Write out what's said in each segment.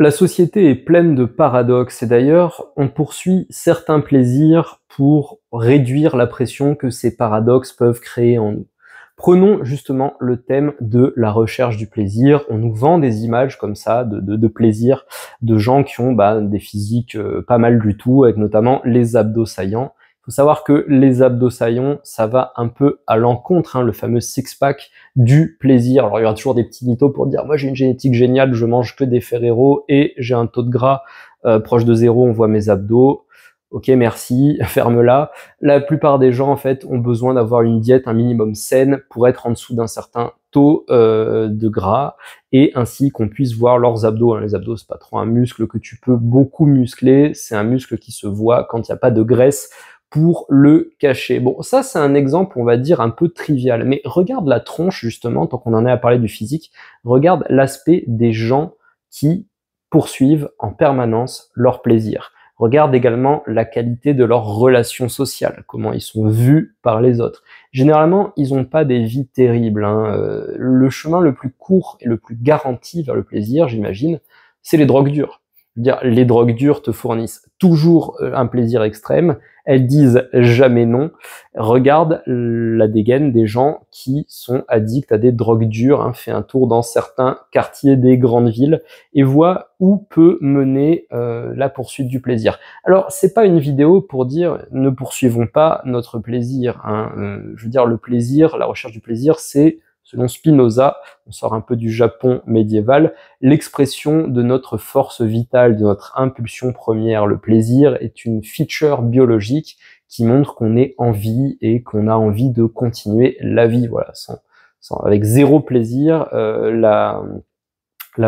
La société est pleine de paradoxes et d'ailleurs, on poursuit certains plaisirs pour réduire la pression que ces paradoxes peuvent créer en nous. Prenons justement le thème de la recherche du plaisir. On nous vend des images comme ça de plaisir, de gens qui ont des physiques pas mal du tout, avec notamment les abdos saillants. Il faut savoir que les abdos saillants, ça va un peu à l'encontre, le fameux six-pack du plaisir. Alors il y aura toujours des petits mythos pour dire « moi j'ai une génétique géniale, je mange que des Ferrero et j'ai un taux de gras proche de zéro, on voit mes abdos ». Ok, merci, ferme-la. La plupart des gens, en fait, ont besoin d'avoir une diète un minimum saine pour être en dessous d'un certain taux de gras et ainsi qu'on puisse voir leurs abdos. Les abdos, c'est pas trop un muscle que tu peux beaucoup muscler, c'est un muscle qui se voit quand il n'y a pas de graisse pour le cacher. Bon, ça, c'est un exemple, on va dire, un peu trivial. Mais regarde la tronche, justement, tant qu'on en est à parler du physique, regarde l'aspect des gens qui poursuivent en permanence leur plaisir. Regarde également la qualité de leurs relations sociales, comment ils sont vus par les autres. Généralement, ils n'ont pas des vies terribles. Le chemin le plus court et le plus garanti vers le plaisir, j'imagine, c'est les drogues dures. Je veux dire, les drogues dures te fournissent toujours un plaisir extrême, elles disent jamais non. Regarde la dégaine des gens qui sont addicts à des drogues dures, fais un tour dans certains quartiers des grandes villes et vois où peut mener la poursuite du plaisir. Alors, c'est pas une vidéo pour dire ne poursuivons pas notre plaisir. Je veux dire, le plaisir, la recherche du plaisir, c'est, selon Spinoza, on sort un peu du Japon médiéval, l'expression de notre force vitale, de notre impulsion première. Le plaisir est une feature biologique qui montre qu'on est en vie et qu'on a envie de continuer la vie. Voilà, avec zéro plaisir, la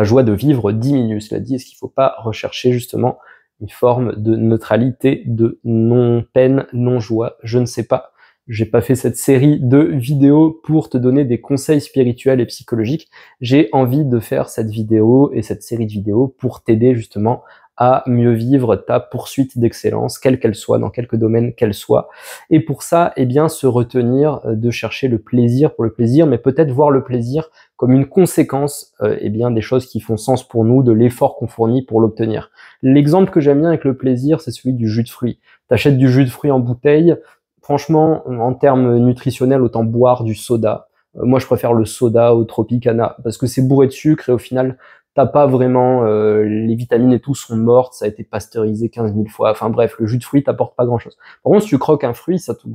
joie de vivre diminue. Cela dit, est-ce qu'il ne faut pas rechercher justement une forme de neutralité, de non-peine, non-joie? Je ne sais pas. J'ai pas fait cette série de vidéos pour te donner des conseils spirituels et psychologiques. J'ai envie de faire cette vidéo et cette série de vidéos pour t'aider justement à mieux vivre ta poursuite d'excellence, quelle qu'elle soit, dans quelque domaine qu'elle soit. Et pour ça, se retenir de chercher le plaisir pour le plaisir, mais peut-être voir le plaisir comme une conséquence des choses qui font sens pour nous, de l'effort qu'on fournit pour l'obtenir. L'exemple que j'aime bien avec le plaisir, c'est celui du jus de fruits. T'achètes du jus de fruits en bouteille, franchement, en termes nutritionnels, autant boire du soda. Moi, je préfère le soda au Tropicana parce que c'est bourré de sucre et au final, t'as pas vraiment les vitamines et tout sont mortes, ça a été pasteurisé 15 000 fois. Enfin bref, le jus de fruits t'apporte pas grand-chose. Par contre, si tu croques un fruit, ça te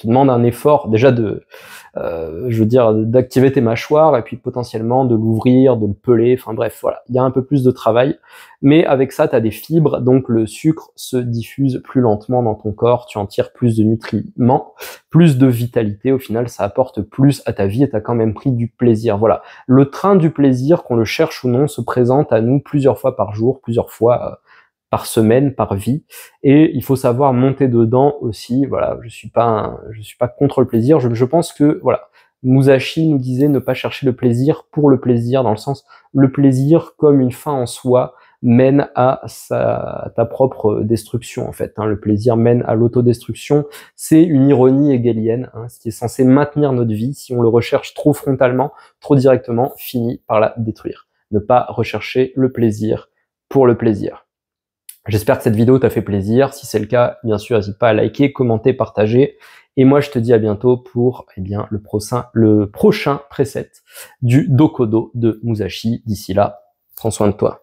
demande un effort déjà d'activer tes mâchoires et puis potentiellement de l'ouvrir, de le peler. Enfin bref, voilà, il y a un peu plus de travail. Mais avec ça, tu as des fibres, donc le sucre se diffuse plus lentement dans ton corps, tu en tires plus de nutriments, plus de vitalité. Au final, ça apporte plus à ta vie et tu as quand même pris du plaisir. Voilà, le train du plaisir, qu'on le cherche ou non, se présente à nous plusieurs fois par jour, plusieurs fois par semaine, par vie, et il faut savoir monter dedans aussi. Voilà, je suis pas contre le plaisir. Je pense que voilà, Musashi nous disait ne pas chercher le plaisir pour le plaisir, dans le sens le plaisir comme une fin en soi mène à ta propre destruction en fait. Le plaisir mène à l'autodestruction. C'est une ironie hegelienne, ce qui est censé maintenir notre vie. Si on le recherche trop frontalement, trop directement, finit par la détruire. Ne pas rechercher le plaisir pour le plaisir. J'espère que cette vidéo t'a fait plaisir. Si c'est le cas, bien sûr, n'hésite pas à liker, commenter, partager. Et moi, je te dis à bientôt pour le prochain preset du Dokodo de Musashi. D'ici là, prends soin de toi.